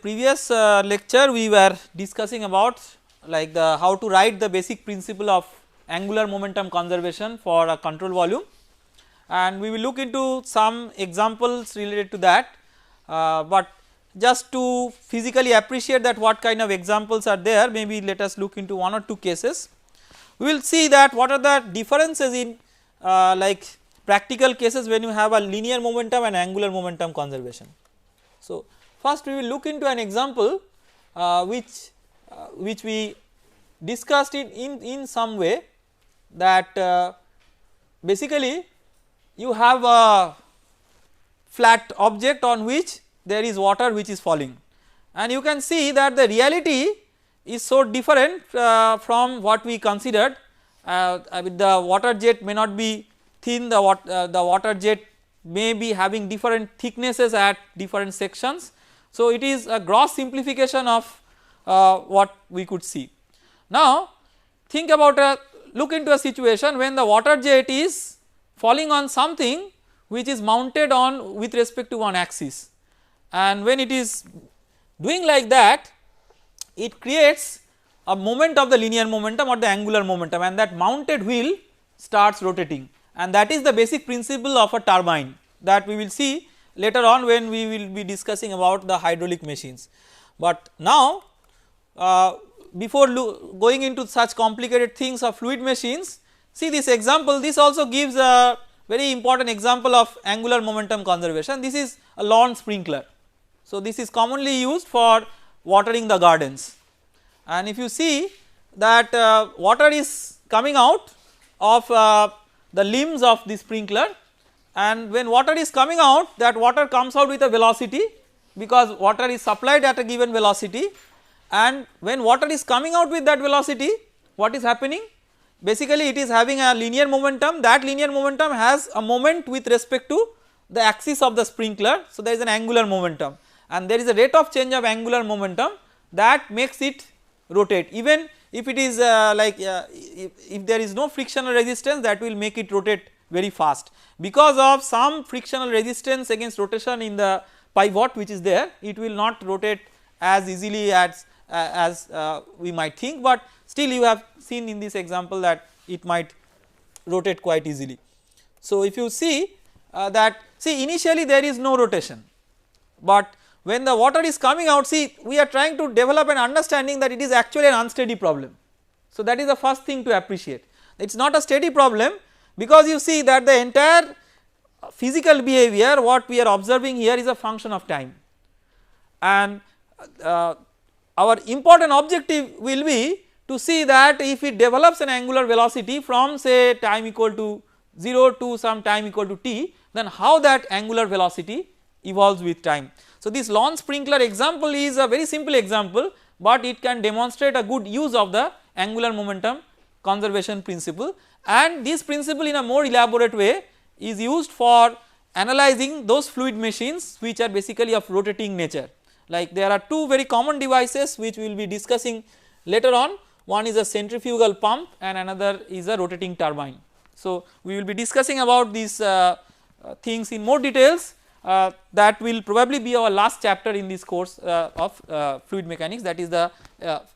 previous lecture we were discussing about like the how to write the basic principle of angular momentum conservation for a control volume, and we will look into some examples related to that, but just to physically appreciate that what kind of examples are there, maybe let us look into one or two cases. We will see that what are the differences in like practical cases when you have a linear momentum and angular momentum conservation. So, first we will look into an example which we discussed in some way, that basically you have a flat object on which there is water which is falling, and you can see that the reality is so different from what we considered. The water jet may not be thin, the water jet may be having different thicknesses at different sections. So, it is a gross simplification of what we could see. Now, think about look into a situation when the water jet is falling on something which is mounted on with respect to one axis, and when it is doing like that, it creates a moment of the linear momentum or the angular momentum, and that mounted wheel starts rotating, and that is the basic principle of a turbine that we will see later on when we will be discussing about the hydraulic machines. But now before going into such complicated things of fluid machines, see this example. This also gives a very important example of angular momentum conservation. This is a lawn sprinkler. So, this is commonly used for watering the gardens, and if you see that water is coming out of the limbs of the sprinkler, and when water is coming out, that water comes out with a velocity because water is supplied at a given velocity, and when water is coming out with that velocity, what is happening? Basically it is having a linear momentum. That linear momentum has a moment with respect to the axis of the sprinkler. So, there is an angular momentum, and there is a rate of change of angular momentum that makes it rotate, even if it is if there is no frictional resistance, that will make it rotate very fast. Because of some frictional resistance against rotation in the pivot which is there, it will not rotate as easily as we might think, but still you have seen in this example that it might rotate quite easily. So, if you see initially there is no rotation, but when the water is coming out, see we are trying to develop an understanding that it is actually an unsteady problem. So, that is the first thing to appreciate. It is not a steady problem, because you see that the entire physical behavior what we are observing here is a function of time, and our important objective will be to see that if it develops an angular velocity from say time equal to 0 to some time equal to t, then how that angular velocity evolves with time. So, this lawn sprinkler example is a very simple example, but it can demonstrate a good use of the angular momentum conservation principle, and this principle in a more elaborate way is used for analyzing those fluid machines which are basically of rotating nature. Like there are two very common devices which we will be discussing later on. One is a centrifugal pump and another is a rotating turbine. So, we will be discussing about these things in more details. That will probably be our last chapter in this course of fluid mechanics, that is the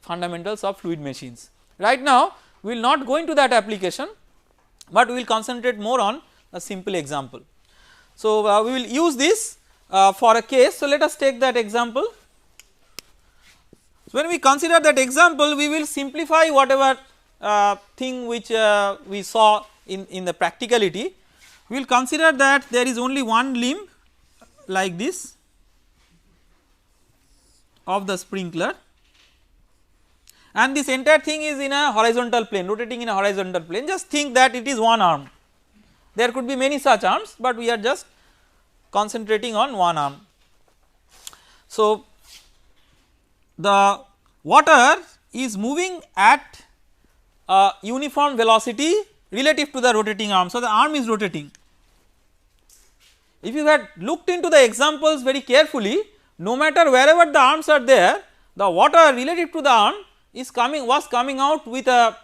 fundamentals of fluid machines. Right now we will not go into that application, but we will concentrate more on a simple example. So, we will use this for a case. So, let us take that example. So, when we consider that example, we will simplify whatever thing which we saw in the practicality. We will consider that there is only one limb like this of the sprinkler, and this entire thing is in a horizontal plane, rotating in a horizontal plane. Just think that it is one arm. There could be many such arms, but we are just concentrating on one arm. So, the water is moving at a uniform velocity relative to the rotating arm. So, the arm is rotating. If you had looked into the examples very carefully, no matter wherever the arms are there, the water relative to the arm is was coming out with a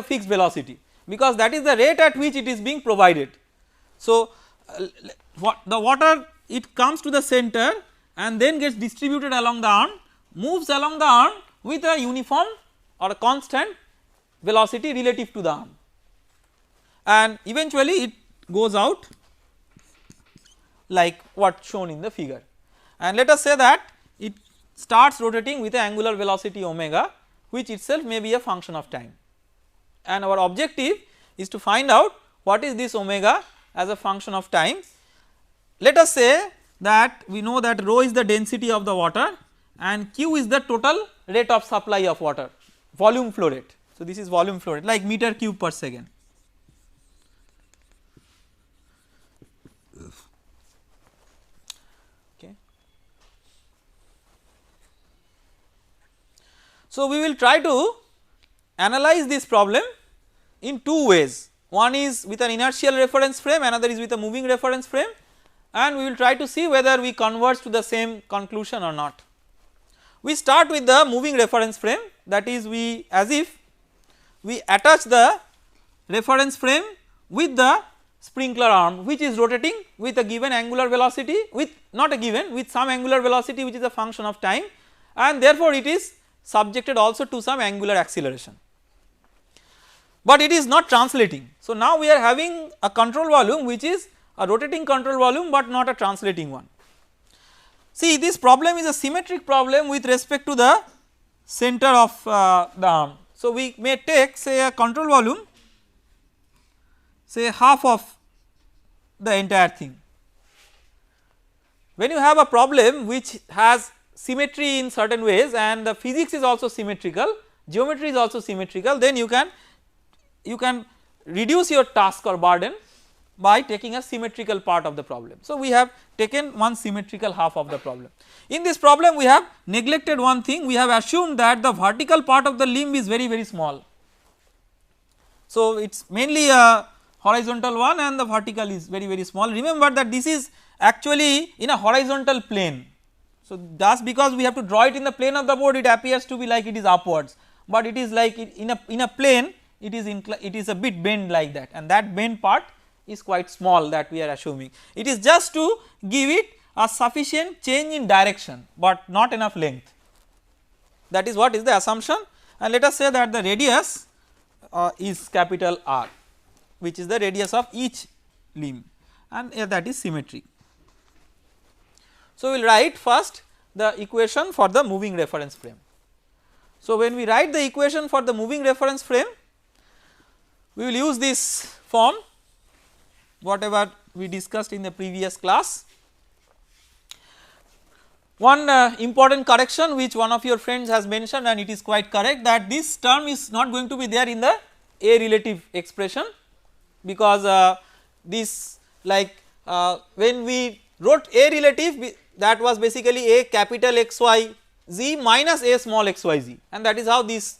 fixed velocity, because that is the rate at which it is being provided. So, the water it comes to the center and then gets distributed along the arm, moves along the arm with a uniform or a constant velocity relative to the arm, and eventually it goes out like what shown in the figure. And let us say that it starts rotating with a angular velocity omega, which itself may be a function of time, and our objective is to find out what is this omega as a function of time. Let us say that we know that rho is the density of the water and q is the total rate of supply of water, volume flow rate. So, this is volume flow rate like meter cube per second. Okay. So, we will try to analyze this problem in two ways. One is with an inertial reference frame, another is with a moving reference frame, and we will try to see whether we converge to the same conclusion or not. We start with the moving reference frame, that is we as if we attach the reference frame with the sprinkler arm, which is rotating with a given angular velocity, with not a given, with some angular velocity which is a function of time, and therefore it is subjected also to some angular acceleration, but it is not translating. So, now we are having a control volume which is a rotating control volume, but not a translating one. See, this problem is a symmetric problem with respect to the center of the arm. So, we may take say a control volume, say half of the entire thing. When you have a problem which has symmetry in certain ways and the physics is also symmetrical, geometry is also symmetrical, then you can reduce your task or burden by taking a symmetrical part of the problem. So, we have taken one symmetrical half of the problem. In this problem we have neglected one thing, we have assumed that the vertical part of the limb is very small. So, it is mainly a horizontal one and the vertical is very small. Remember that this is actually in a horizontal plane. So, thus because we have to draw it in the plane of the board, it appears to be like it is upwards, but it is like in a plane it is a bit bent like that, and that bent part is quite small that we are assuming. It is just to give it a sufficient change in direction, but not enough length. That is what is the assumption, and let us say that the radius is capital R, which is the radius of each limb, and that is symmetry. So, we will write first the equation for the moving reference frame. So, when we write the equation for the moving reference frame, we will use this form whatever we discussed in the previous class. One important correction which one of your friends has mentioned, and it is quite correct, that this term is not going to be there in the A relative expression, because this like when we wrote A relative, that was basically A capital XY z minus A small xyz, and that is how this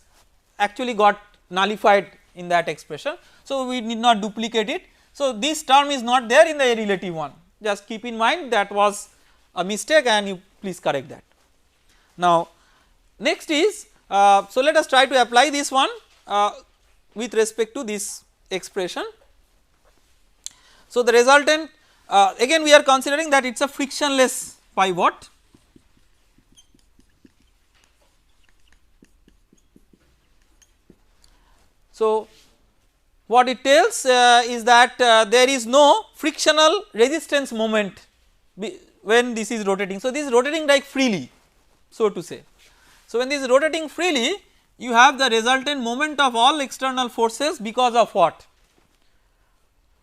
actually got nullified in that expression. So, we need not duplicate it. So, this term is not there in the A relative one, just keep in mind that was a mistake and you please correct that. Now, next is so let us try to apply this one with respect to this expression. So, the resultant again we are considering that it is a frictionless pivot. So, what it tells is that there is no frictional resistance moment when this is rotating. So, this is rotating like freely, so to say. So, when this is rotating freely, you have the resultant moment of all external forces because of what?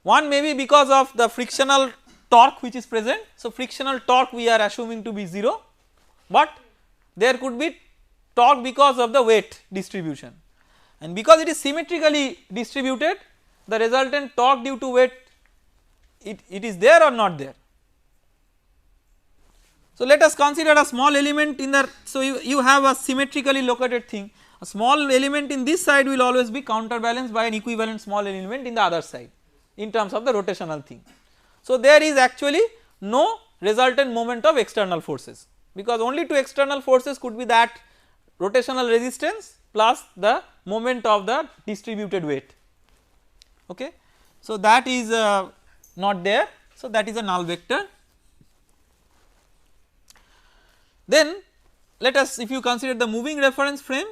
One may be because of the frictional torque which is present. So, frictional torque we are assuming to be 0, but there could be torque because of the weight distribution, and because it is symmetrically distributed, the resultant torque due to weight it is there or not there. So, let us consider a small element in the, so you have a symmetrically located thing, a small element in this side will always be counterbalanced by an equivalent small element in the other side in terms of the rotational thing. So, there is actually no resultant moment of external forces, because only two external forces could be that rotational resistance plus the moment of the distributed weight. Okay. So, that is not there. So, that is a null vector. Then let us, if you consider the moving reference frame,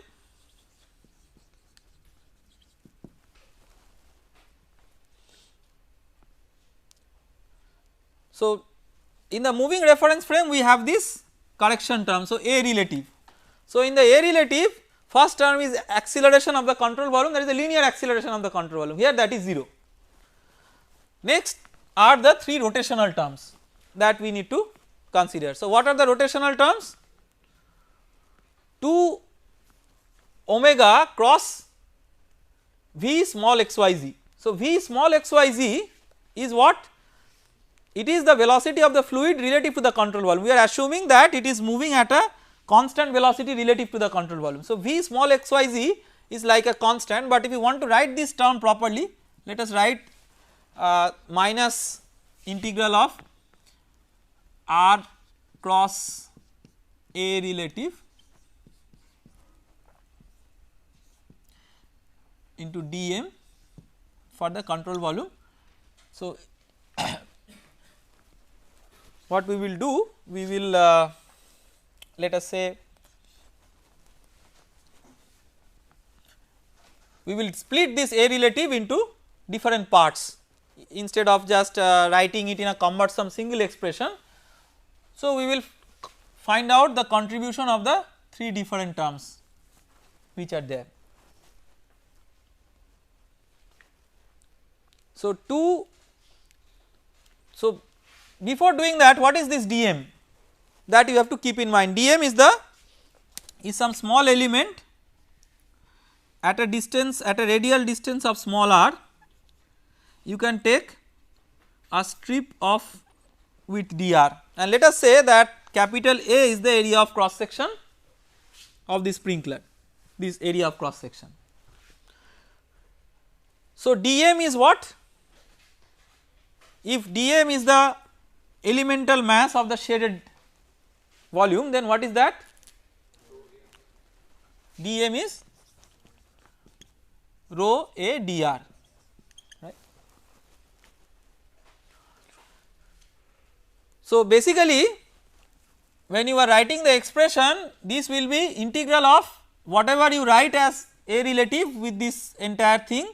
so in the moving reference frame we have this correction term. So, A relative. So, in the A relative, first term is acceleration of the control volume, that is the linear acceleration of the control volume, here that is 0. Next are the 3 rotational terms that we need to consider. So, what are the rotational terms? 2 omega cross V small xyz. So, V small xyz is what? It is the velocity of the fluid relative to the control volume. We are assuming that it is moving at a constant velocity relative to the control volume. So, V small xyz is like a constant, but if you want to write this term properly, let us write minus integral of r cross A relative into dm for the control volume. So, what we will do, we will let us say we will split this A relative into different parts instead of just writing it in a cumbersome single expression. So, we will find out the contribution of the 3 different terms which are there. So, so before doing that, what is this dm, that you have to keep in mind. Dm is some small element at a distance, at a radial distance of small r. You can take a strip of width dr, and let us say that capital A is the area of cross section of the sprinkler, this area of cross section. So, dm is what? If dm is the elemental mass of the shaded volume, then what is that? dm is rho A dr, right. So, basically when you are writing the expression, this will be integral of whatever you write as A relative with this entire thing,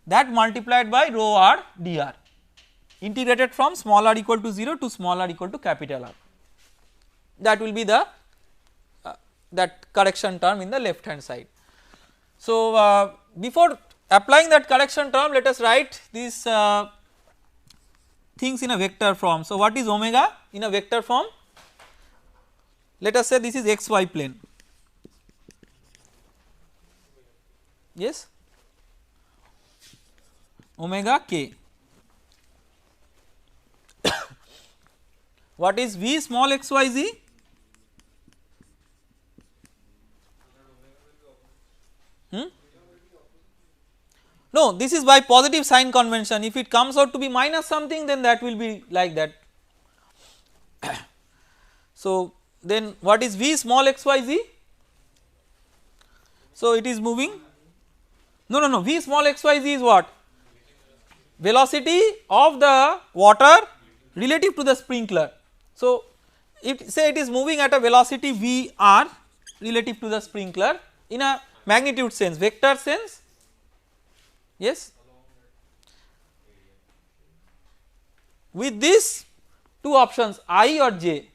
that multiplied by rho r dr, integrated from small r equal to 0 to small r equal to capital R. That will be the that correction term in the left hand side. So, before applying that correction term, let us write these things in a vector form. So, what is omega in a vector form? Let us say this is xy plane, yes, omega k. What is V small xyz? No, this is by positive sign convention. If it comes out to be minus something, then that will be like that. So, then what is V small xyz? So, it is moving, no, V small xyz is what? Velocity of the water relative to the sprinkler. So, if say it is moving at a velocity V r relative to the sprinkler in a magnitude sense, vector sense, yes, with these 2 options I or j,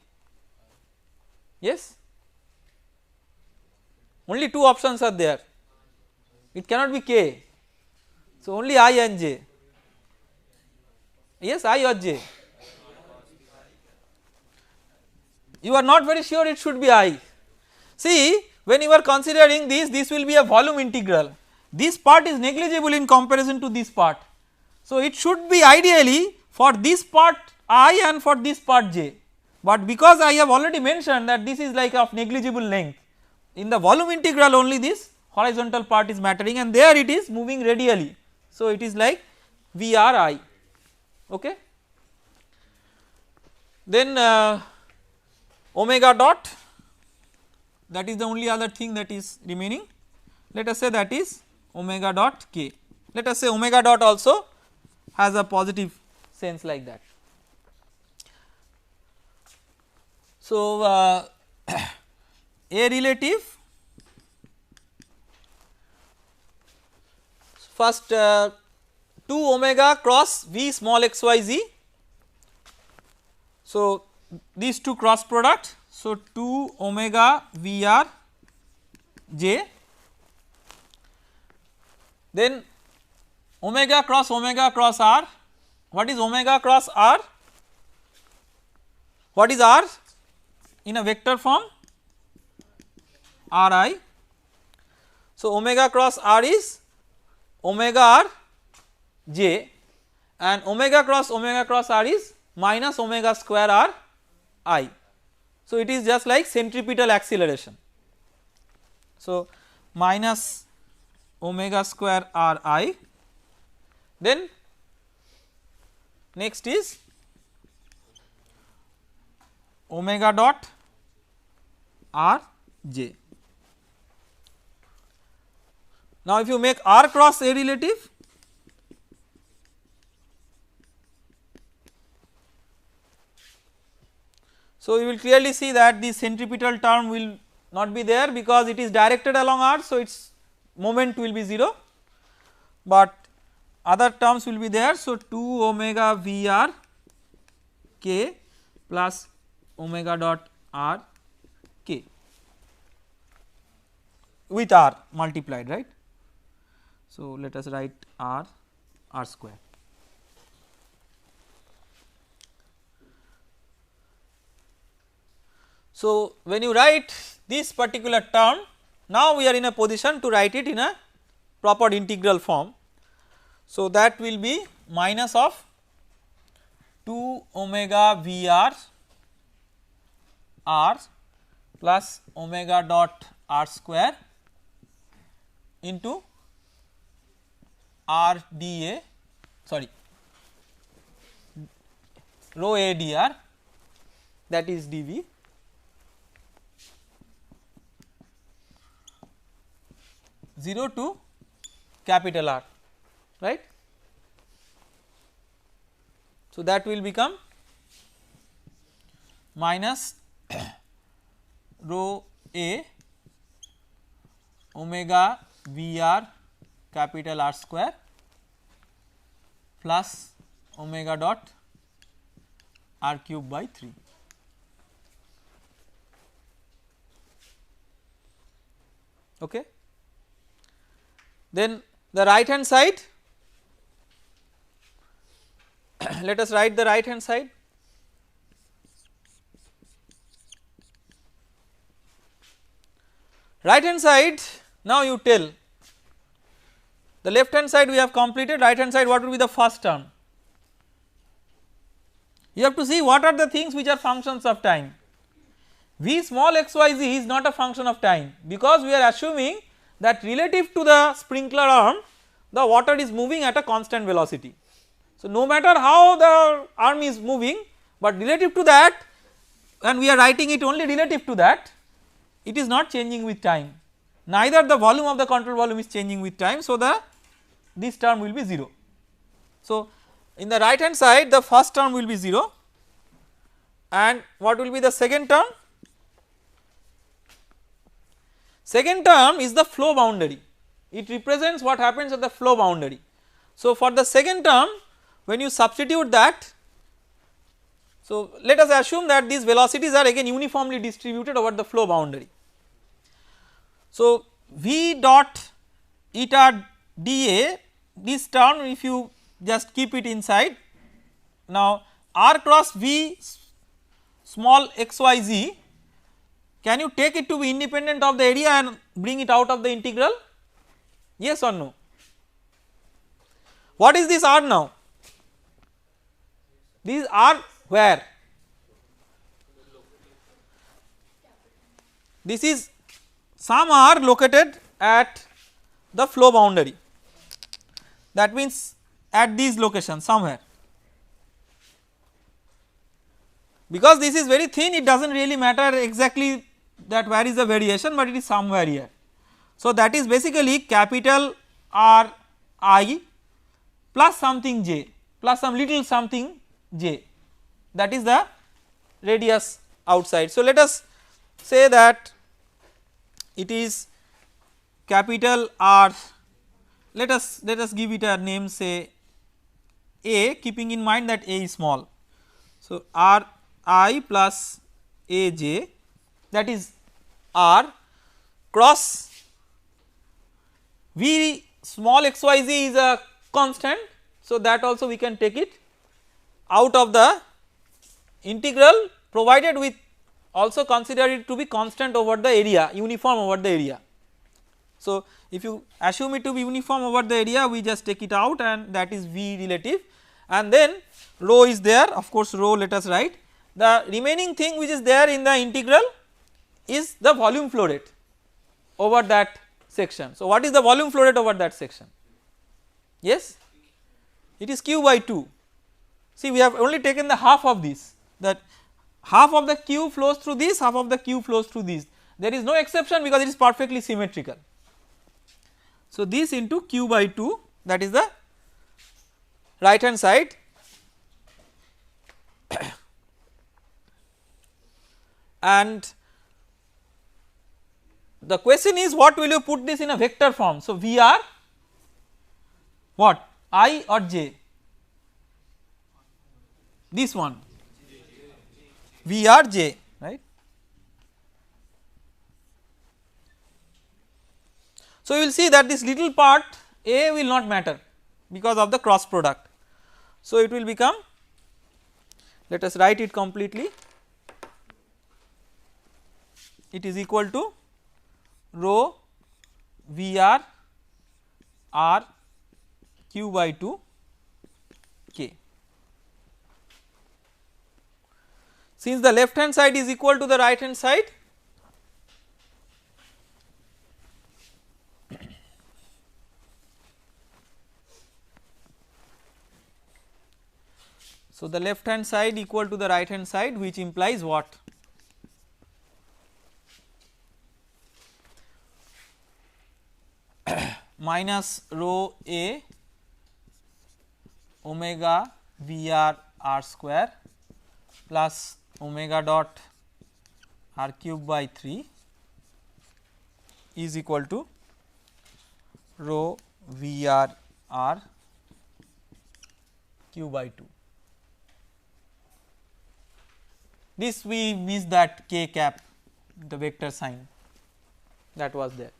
yes, only 2 options are there, it cannot be k. So, only I and j, yes, I or j. You are not very sure, it should be I. See, when you are considering this will be a volume integral, this part is negligible in comparison to this part. So, it should be ideally for this part I and for this part j, but because I have already mentioned that this is like of negligible length, in the volume integral only this horizontal part is mattering, and there it is moving radially. So, it is like V r I, okay. Then omega dot, that is the only other thing that is remaining. Let us say that is omega dot k. Let us say omega dot also has a positive sense like that. So, A relative, first 2 omega cross V small x y z. So, these two cross product, so 2 omega V r j, then omega cross r. What is omega cross r? What is r in a vector form? Ri. So, omega cross r is omega r j, and omega cross r is minus omega square r I. So, it is just like centripetal acceleration. So, minus omega square r I, then next is omega dot r j. Now, if you make r cross A relative, so you will clearly see that the centripetal term will not be there because it is directed along r. So, its moment will be 0, but other terms will be there. So, 2 omega V r k plus omega dot r k with r multiplied, right. So, let us write r square. So, when you write this particular term, now we are in a position to write it in a proper integral form. So, that will be minus of 2 omega V r plus omega dot r square into r dA, sorry, rho A dr, that is dV, zero to capital R, right. So, that will become minus rho A omega V r capital R square plus omega dot r cube by 3. Okay. Then the right hand side, let us write the right hand side. Right hand side, now you tell, the left hand side we have completed, right hand side what will be the first term? You have to see what are the things which are functions of time. V small x y z is not a function of time, because we are assuming that relative to the sprinkler arm the water is moving at a constant velocity. So, no matter how the arm is moving, but relative to that, and we are writing it only relative to that, it is not changing with time, neither the volume of the control volume is changing with time. So, this term will be 0. So, in the right hand side the first term will be 0, and what will be the second term? Second term is the flow boundary, it represents what happens at the flow boundary. So, for the second term when you substitute that, so let us assume that these velocities are again uniformly distributed over the flow boundary. So, V dot eta dA, this term if you just keep it inside, now r cross V small x y z, can you take it to be independent of the area and bring it out of the integral? Yes or no? What is this r now? This r where? This is some r located at the flow boundary, that means at these locations somewhere. Because this is very thin, it does not really matter exactly that where is the variation, but it is somewhere here. So, that is basically capital R I plus something j plus some little something j, that is the radius outside. So, let us say that it is capital R, let us give it a name, say A, keeping in mind that A is small. So, R I plus A j, that is R cross V small x y z is a constant. So, that also we can take it out of the integral, provided we also consider it to be constant over the area, uniform over the area. So, if you assume it to be uniform over the area, we just take it out and that is V relative, and then rho is there, of course rho let us write. The remaining thing which is there in the integral is the volume flow rate over that section. So, what is the volume flow rate over that section? Yes, it is q by 2. See, we have only taken the half of this, that half of the q flows through this, half of the q flows through this, there is no exception because it is perfectly symmetrical. So, this into q by 2, that is the right hand side. And the question is, what will you put this in a vector form? So, Vr what, I or j? This one Vr j, right. So, you will see that this little part A will not matter because of the cross product. So, it will become, let us write it completely, it is equal to rho Vr R q by 2 k. Since the left hand side is equal to the right hand side, so the left hand side equal to the right hand side, which implies what? Minus rho A omega Vr R square plus omega dot R cube by 3 is equal to rho Vr R q by 2. This we miss that k cap, the vector sign that was there.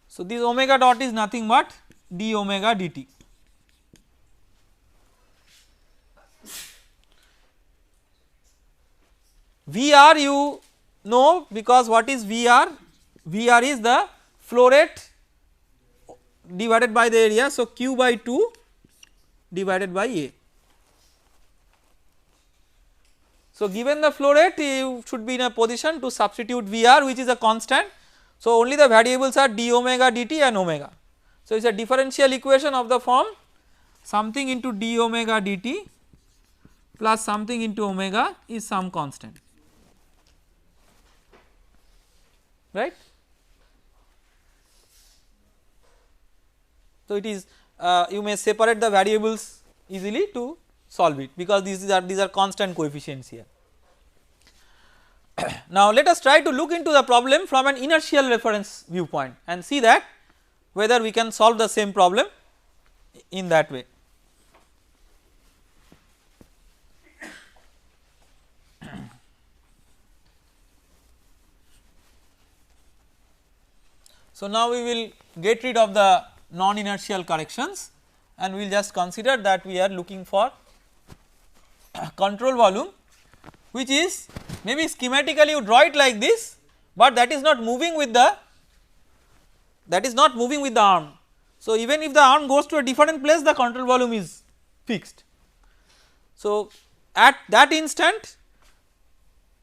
So, this omega dot is nothing but d omega dt. Vr you know, because what is Vr? Vr is the flow rate divided by the area. So, q by 2 divided by A. So, given the flow rate, you should be in a position to substitute Vr, which is a constant. So, only the variables are d omega dt and omega. So, it is a differential equation of the form something into d omega dt plus something into omega is some constant, right. So, it is you may separate the variables easily to solve it, because these are constant coefficients here. Now, let us try to look into the problem from an inertial reference viewpoint and see that whether we can solve the same problem in that way. So, now we will get rid of the non inertial corrections and we will just consider that we are looking for control volume, which is maybe schematically you draw it like this, but that is not moving with the arm. So, even if the arm goes to a different place, the control volume is fixed. So, at that instant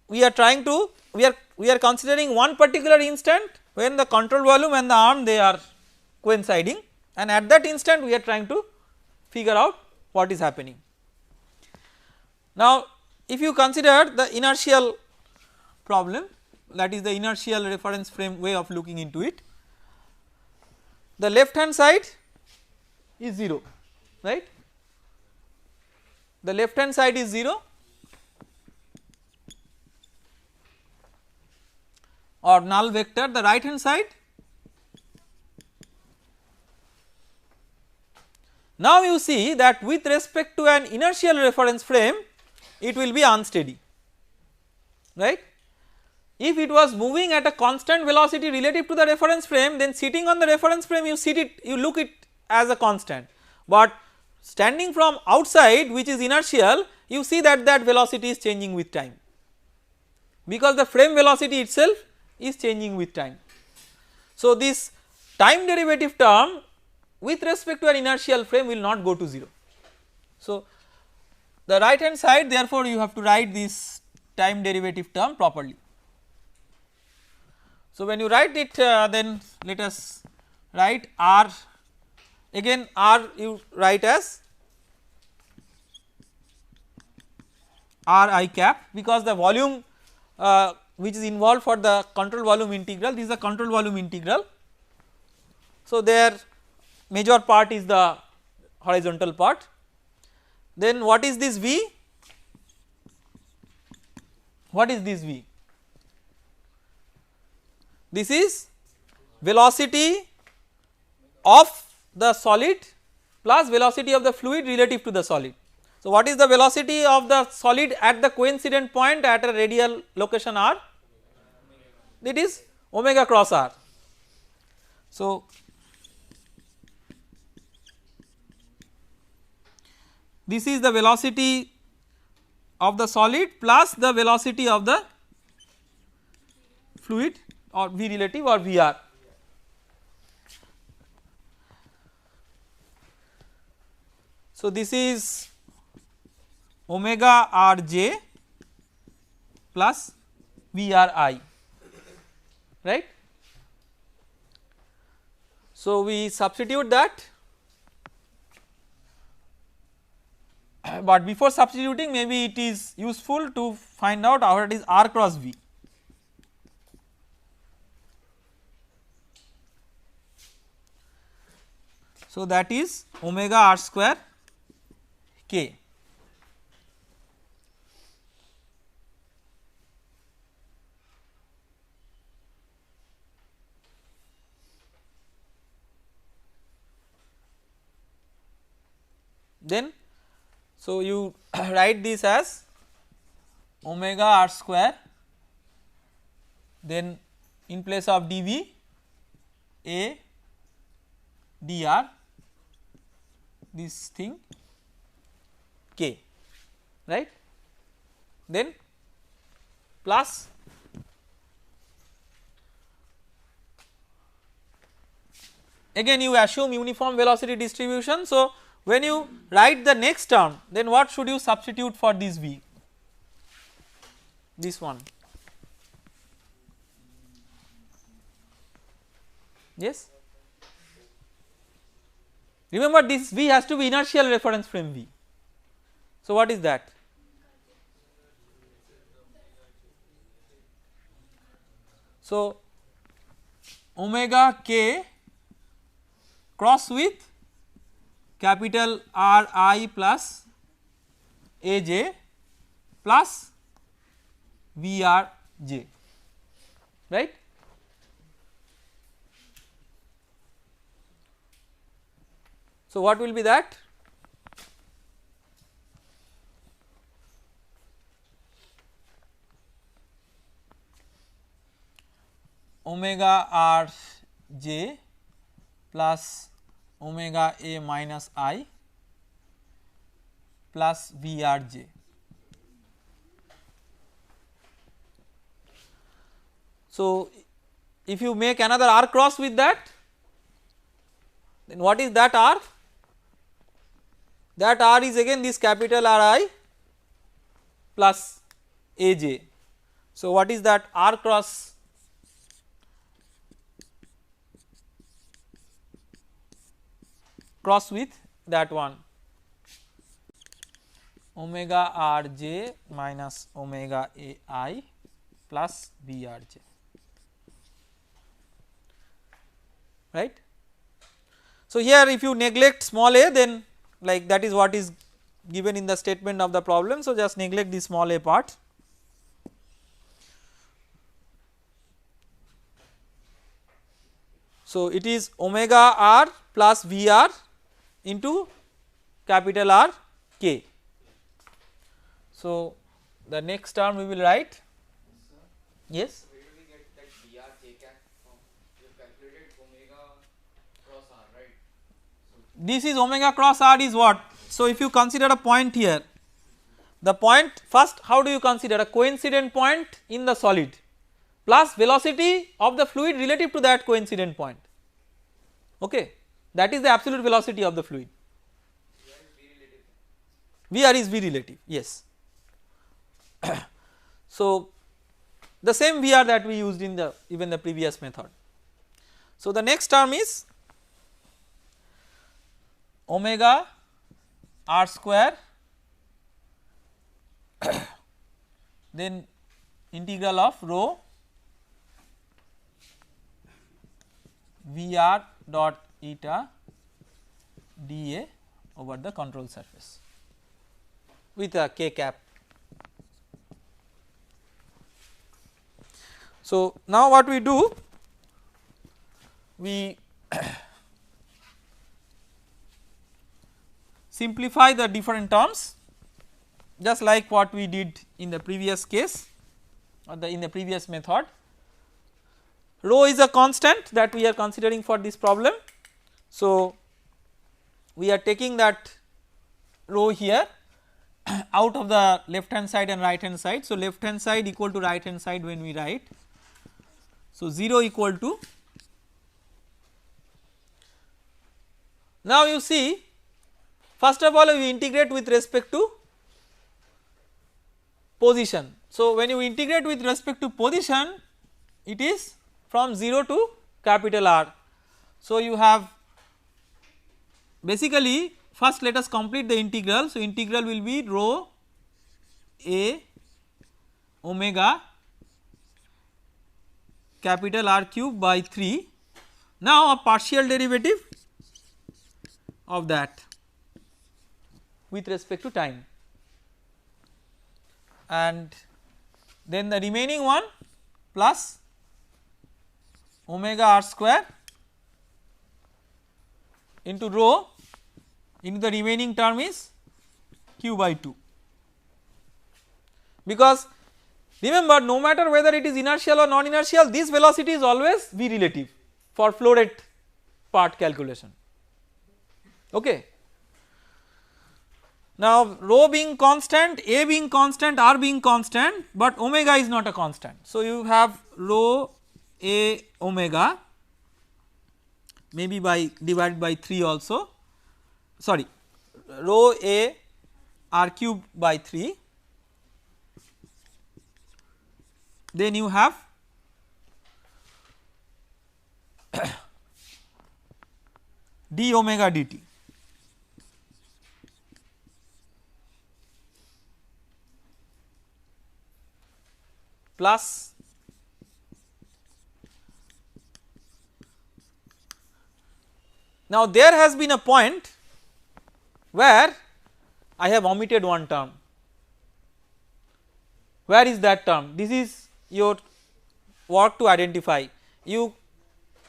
we are trying to we are considering one particular instant when the control volume and the arm they are coinciding, and at that instant we are trying to figure out what is happening. Now, if you consider the inertial problem, that is the inertial reference frame way of looking into it, the left hand side is 0, right. the left hand side is 0 or null vector, the right hand side. Now you see that with respect to an inertial reference frame it will be unsteady, right. If it was moving at a constant velocity relative to the reference frame, then sitting on the reference frame you look it as a constant, but standing from outside which is inertial you see that velocity is changing with time, because the frame velocity itself is changing with time. So this time derivative term with respect to an inertial frame will not go to 0. So the right hand side, therefore you have to write this time derivative term properly. So when you write it, then let us write r, again r you write as r I cap, because the volume which is involved for the control volume integral, this is the control volume integral. So their major part is the horizontal part. Then what is this V? What is this V? This is velocity of the solid plus velocity of the fluid relative to the solid. So what is the velocity of the solid at the coincident point at a radial location r? It is omega cross r. So this is the velocity of the solid plus the velocity of the fluid, or V relative or Vr. So this is omega rj plus Vri, right. So we substitute that, but before substituting maybe it is useful to find out what is r cross V. So that is omega r square k. Then so you write this as omega r square, then in place of dV a dr, this thing k, right, then plus again you assume uniform velocity distribution. So when you write the next term, then what should you substitute for this V? This one, yes. Remember this V has to be inertial reference frame V. So what is that? So omega k cross with capital R I plus A j plus V r j, right. So what will be that? Omega r j plus omega a minus I plus V r j. So if you make another r cross with that, then what is that r? That r is again this capital R I plus A j. So what is that r cross? Cross with that one, omega r j minus omega a I plus V r j, right. So here if you neglect small a, then like that is what is given in the statement of the problem. So, just neglect the small a part. So, it is omega r plus V r into capital R k. So, the next term we will write. Yes. Where do we get that dr k cap from? We have calculated omega cross r, right? This is omega cross r is what? So, if you consider a point here, the point first, how do you consider a coincident point in the solid plus velocity of the fluid relative to that coincident point, okay, that is the absolute velocity of the fluid. Vr is V relative, yes. So, the same Vr that we used in the even the previous method. So, the next term is omega r square then integral of rho Vr dot eta dA over the control surface with a k cap. So, now what we do, we simplify the different terms just like what we did in the previous case or in the previous method. Rho is a constant that we are considering for this problem. So, we are taking that rho here out of the left hand side and right hand side. So, left hand side equal to right hand side when we write. So, 0 equal to, now you see first of all we integrate with respect to position. So, when you integrate with respect to position, it is from 0 to capital R. So, you have basically first let us complete the integral. So, integral will be rho a omega capital R cube by 3. Now, a partial derivative of that with respect to time, and then the remaining one plus omega r square into rho into the remaining term is q by 2, because remember no matter whether it is inertial or non inertial, this velocity is always V relative for flow rate part calculation, okay. Now, rho being constant, a being constant, r being constant, but omega is not a constant. So, you have rho a omega maybe by divided by 3 also, sorry, rho a r cube by 3, then you have d omega dt. Plus now there has been a point where I have omitted one term. Where is that term? This is your work to identify. You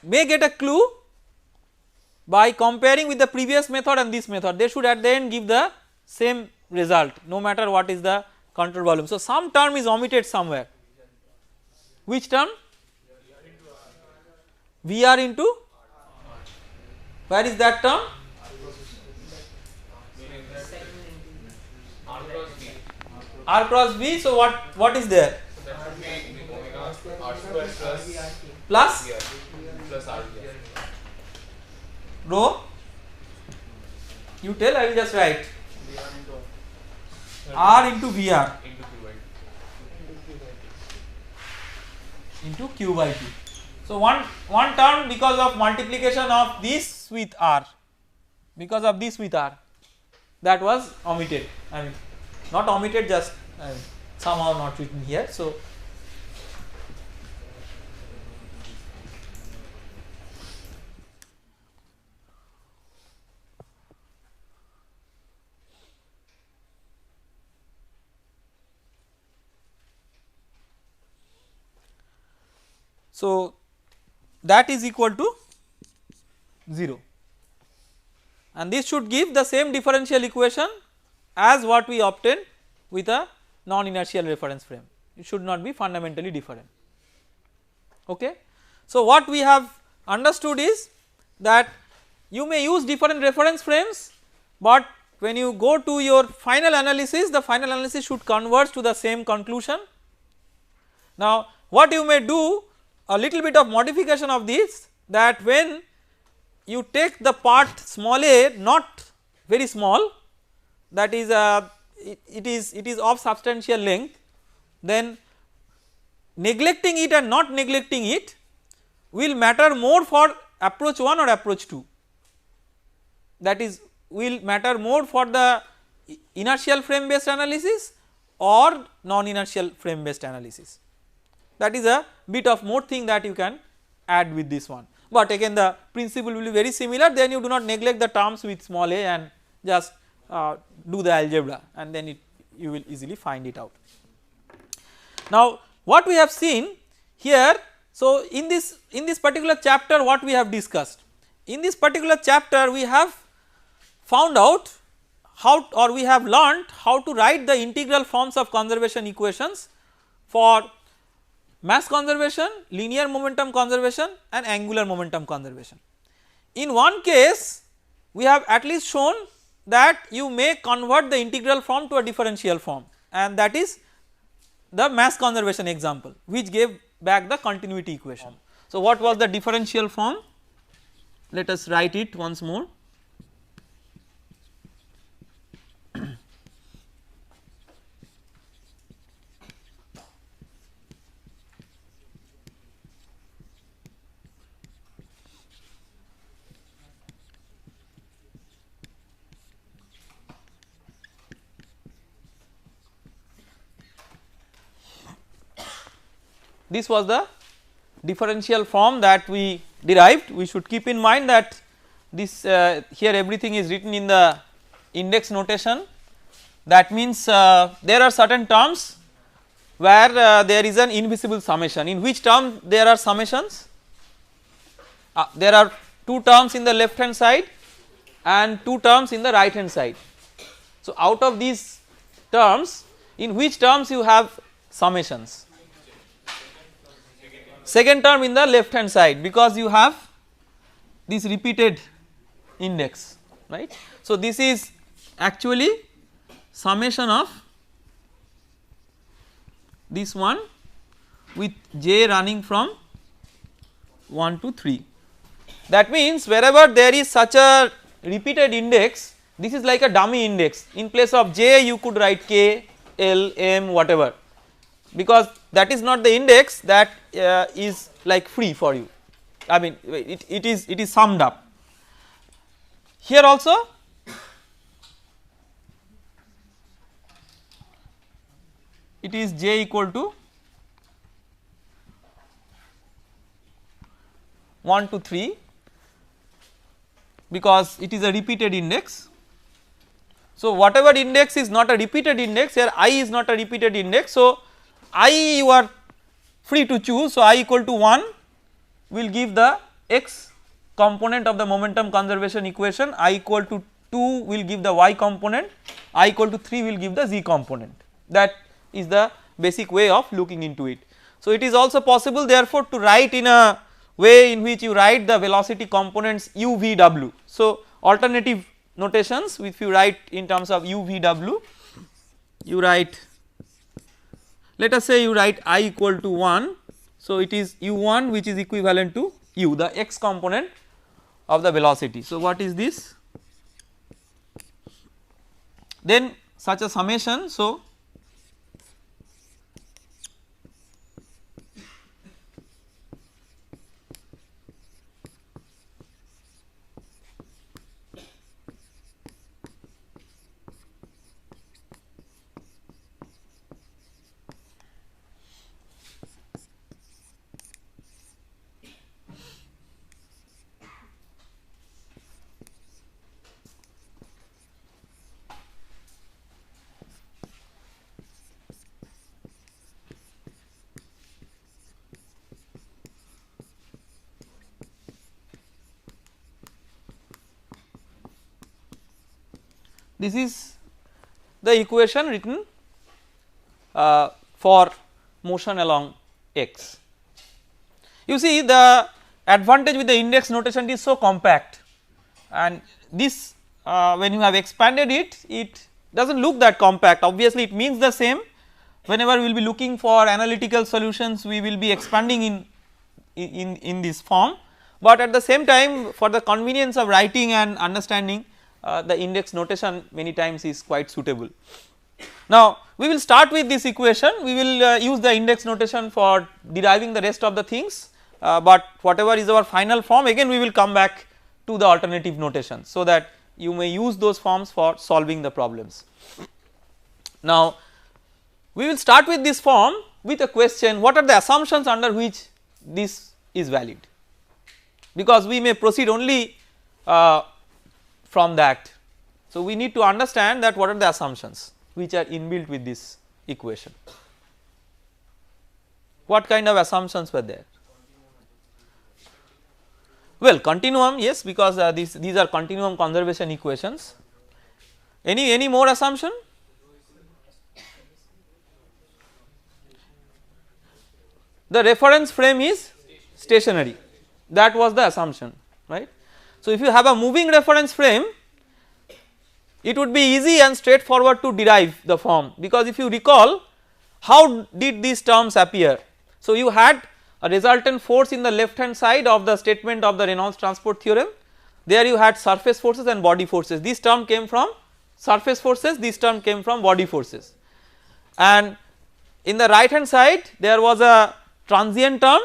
may get a clue by comparing with the previous method and this method, they should at the end give the same result no matter what is the control volume. So, some term is omitted somewhere. Which term? Vr into, where is that term? R cross V. So, what is there? Plus rho, you tell, I will just write R into Vr into q by 2. So, one term because of multiplication of this with R, because of this with R, that was omitted, I mean not omitted, just somehow not written here. So, So, that is equal to 0, and this should give the same differential equation as what we obtained with a non inertial reference frame. It should not be fundamentally different. Okay. So, what we have understood is that you may use different reference frames, but when you go to your final analysis, the final analysis should converge to the same conclusion. Now, what you may do, a little bit of modification of this, that when you take the part small a not very small, that is it is of substantial length, then neglecting it and not neglecting it will matter more for approach 1 or approach 2, that is will matter more for the inertial frame based analysis or non inertial frame based analysis. That is a bit of more thing that you can add with this one, but again the principle will be very similar. Then you do not neglect the terms with small a and just do the algebra, and then you will easily find it out. Now, what we have seen here, so in this particular chapter, what we have discussed, in this particular chapter we have found out how, or we have learnt how to write the integral forms of conservation equations for mass conservation, linear momentum conservation and angular momentum conservation. In one case we have at least shown that you may convert the integral form to a differential form, and that is the mass conservation example which gave back the continuity equation. So, what was the differential form? Let us write it once more. This was the differential form that we derived. We should keep in mind that this here everything is written in the index notation. That means there are certain terms where there is an invisible summation. In which term there are summations? There are 2 terms in the left hand side and 2 terms in the right hand side. So, out of these terms, in which terms you have summations? Second term in the left hand side, because you have this repeated index, right. So, this is actually summation of this one with j running from 1 to 3. That means wherever there is such a repeated index, this is like a dummy index. In place of j you could write k, l, m, whatever, because that is not the index that is like free for you. I mean it is summed up. Here also it is j equal to 1 to 3 because it is a repeated index. So, whatever index is not a repeated index, here I is not a repeated index. So, I you are free to choose. So, I equal to 1 will give the x component of the momentum conservation equation, I equal to 2 will give the y component, I equal to 3 will give the z component. That is the basic way of looking into it. So, it is also possible therefore to write in a way in which you write the velocity components u v w. So, alternative notations, if you write in terms of u v w, you write, let us say you write I equal to 1. So, it is u1 which is equivalent to u, the x component of the velocity. So, what is this? Then such a summation. So, this is the equation written for motion along x. You see the advantage with the index notation is so compact, and this when you have expanded it, it does not look that compact. Obviously it means the same. Whenever we will be looking for analytical solutions, we will be expanding in this form, but at the same time for the convenience of writing and understanding, the index notation many times is quite suitable. Now we will start with this equation, we will use the index notation for deriving the rest of the things, but whatever is our final form, again we will come back to the alternative notation, so that you may use those forms for solving the problems. Now we will start with this form with a question, what are the assumptions under which this is valid, because we may proceed only from that. So we need to understand that what are the assumptions which are inbuilt with this equation. What kind of assumptions were there? Well, continuum, yes, because these are continuum conservation equations. Any more assumption? The reference frame is stationary, that was the assumption, right. So if you have a moving reference frame, it would be easy and straightforward to derive the form, because if you recall, how did these terms appear? So you had a resultant force in the left hand side of the statement of the Reynolds transport theorem, there you had surface forces and body forces, this term came from surface forces, this term came from body forces, and in the right hand side there was a transient term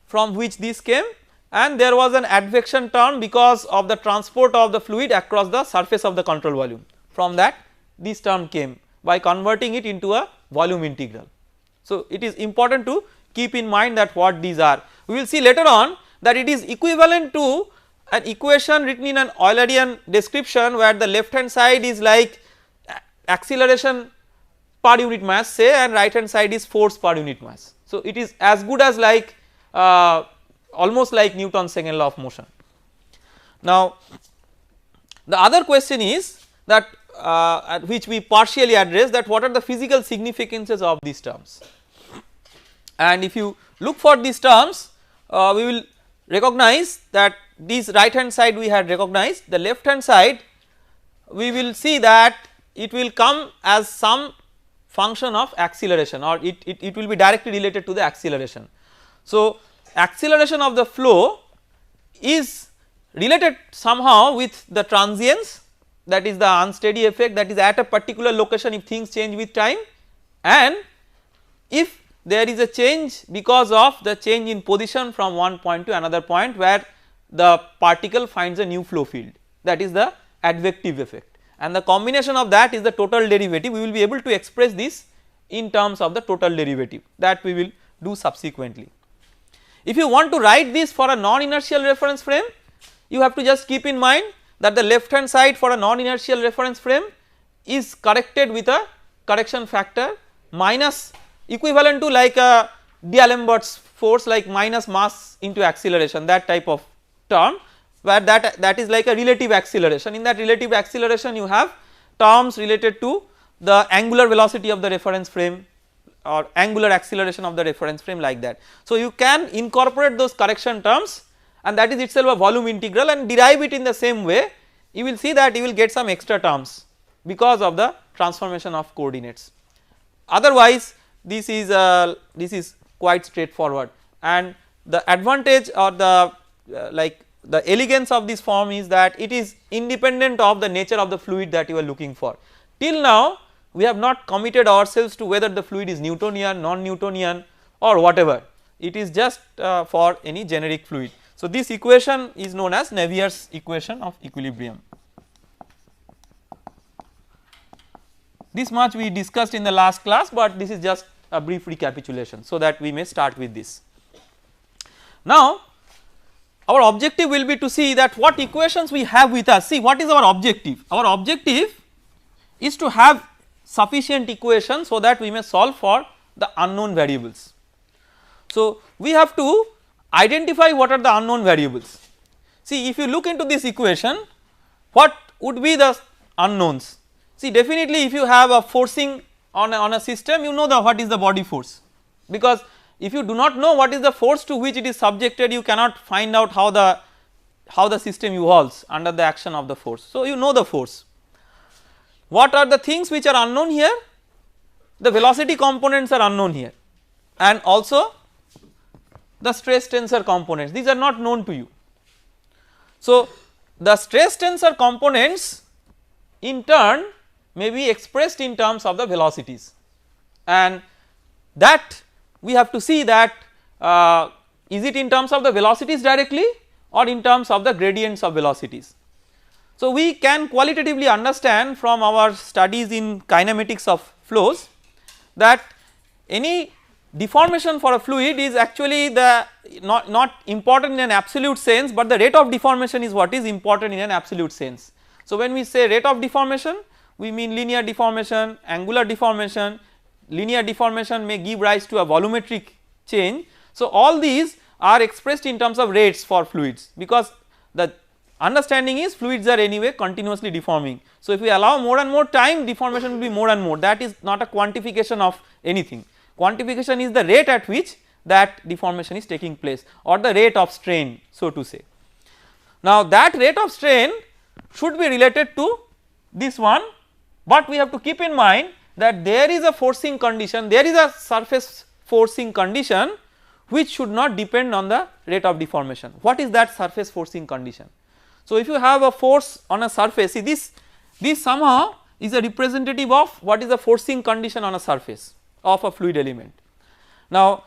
from which this came, and there was an advection term because of the transport of the fluid across the surface of the control volume, from that this term came by converting it into a volume integral. So it is important to keep in mind that what these are. We will see later on that it is equivalent to an equation written in an Eulerian description, where the left hand side is like acceleration per unit mass say, and right hand side is force per unit mass. So it is as good as like almost like Newton's second law of motion. Now the other question is that which we partially address, that what are the physical significances of these terms, and if you look for these terms, we will recognize that this right hand side we had recognized, the left hand side we will see that it will come as some function of acceleration, or it will be directly related to the acceleration. So acceleration of the flow is related somehow with the transience, that is the unsteady effect that is at a particular location if things change with time, and if there is a change because of the change in position from one point to another point where the particle finds a new flow field, that is the advective effect, and the combination of that is the total derivative. We will be able to express this in terms of the total derivative, that we will do subsequently. If you want to write this for a non-inertial reference frame, you have to just keep in mind that the left hand side for a non-inertial reference frame is corrected with a correction factor minus, equivalent to like a D'Alembert's force, like minus mass into acceleration, that type of term, where that is like a relative acceleration. In that relative acceleration you have terms related to the angular velocity of the reference frame or angular acceleration of the reference frame, like that. So you can incorporate those correction terms, and that is itself a volume integral, and derive it in the same way. You will see that you will get some extra terms because of the transformation of coordinates. Otherwise this is quite straightforward, and the advantage or the like the elegance of this form is that it is independent of the nature of the fluid that you are looking for. Till now we have not committed ourselves to whether the fluid is Newtonian, non-Newtonian or whatever, it is just for any generic fluid. So this equation is known as Navier's equation of equilibrium. This much we discussed in the last class, but this is just a brief recapitulation so that we may start with this. Now our objective will be to see that what equations we have with us. See, what is our objective? Our objective is to have sufficient equations so that we may solve for the unknown variables. So we have to identify what are the unknown variables. See, if you look into this equation, what would be the unknowns? See, definitely if you have a forcing on a system, you know what is the body force, because if you do not know what is the force to which it is subjected, you cannot find out how the system evolves under the action of the force. So, you know the force. What are the things which are unknown here? The velocity components are unknown here, and also the stress tensor components, these are not known to you. So, the stress tensor components in turn may be expressed in terms of the velocities, and that we have to see that is it in terms of the velocities directly or in terms of the gradients of velocities. So, we can qualitatively understand from our studies in kinematics of flows that any deformation for a fluid is actually the not important in an absolute sense, but the rate of deformation is what is important in an absolute sense. So, when we say rate of deformation, we mean linear deformation, angular deformation. Linear deformation may give rise to a volumetric change. So, all these are expressed in terms of rates for fluids, because the understanding is fluids are anyway continuously deforming. So, if we allow more and more time, deformation will be more and more, that is not a quantification of anything. Quantification is the rate at which that deformation is taking place, or the rate of strain, so to say. Now, that rate of strain should be related to this one, but we have to keep in mind that there is a forcing condition, there is a surface forcing condition which should not depend on the rate of deformation. What is that surface forcing condition? So, if you have a force on a surface, see this somehow is a representative of what is the forcing condition on a surface of a fluid element. Now,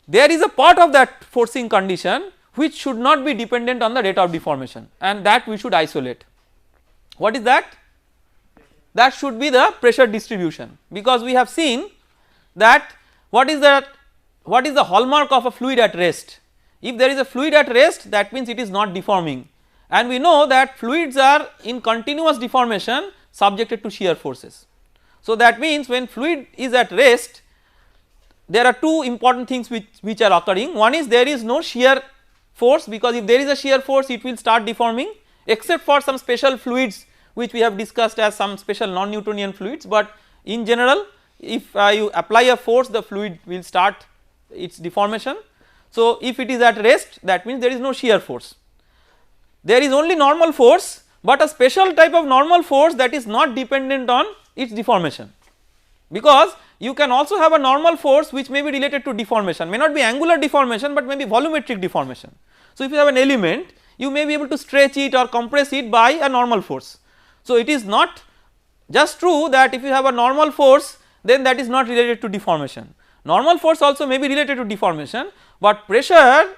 there is a part of that forcing condition which should not be dependent on the rate of deformation, and that we should isolate. What is that? That should be the pressure distribution, because we have seen that what is the hallmark of a fluid at rest. If there is a fluid at rest, that means it is not deforming, and we know that fluids are in continuous deformation subjected to shear forces. So, that means when fluid is at rest, there are two important things which are occurring. One is there is no shear force, because if there is a shear force, it will start deforming, except for some special fluids which we have discussed as some special non-Newtonian fluids, but in general if you apply a force, the fluid will start its deformation. So, if it is at rest, that means there is no shear force, there is only normal force, but a special type of normal force that is not dependent on its deformation, because you can also have a normal force which may be related to deformation, may not be angular deformation, but may be volumetric deformation. So, if you have an element, you may be able to stretch it or compress it by a normal force. So, it is not just true that if you have a normal force, then that is not related to deformation. Normal force also may be related to deformation, but pressure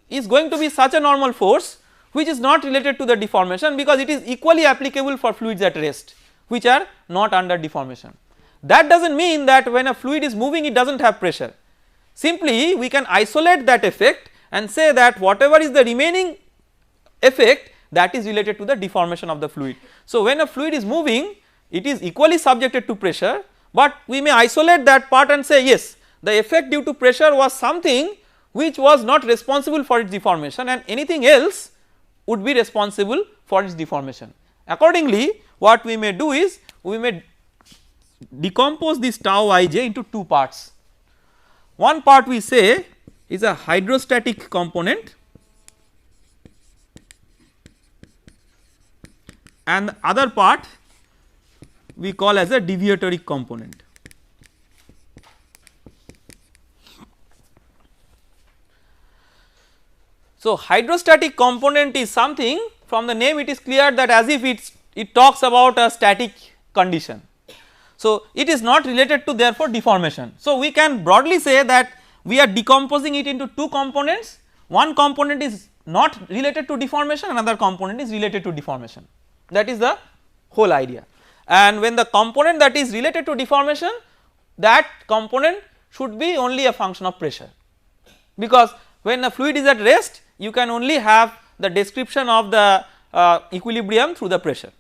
is going to be such a normal force which is not related to the deformation, because it is equally applicable for fluids at rest which are not under deformation. That does not mean that when a fluid is moving, it does not have pressure. Simply we can isolate that effect and say that whatever is the remaining effect, that is related to the deformation of the fluid. So, when a fluid is moving, it is equally subjected to pressure, but we may isolate that part and say yes, the effect due to pressure was something which was not responsible for its deformation, and anything else would be responsible for its deformation. Accordingly, what we may do is we may decompose this tau ij into two parts. One part we say is a hydrostatic component, and the other part we call as a deviatory component. So, hydrostatic component is something, from the name it is clear that as if it talks about a static condition. So, it is not related to therefore deformation. So, we can broadly say that we are decomposing it into two components. One component is not related to deformation, another component is related to deformation. That is the whole idea. And when the component that is related to deformation, that component should be only a function of pressure, because when a fluid is at rest, you can only have the description of the equilibrium through the pressure.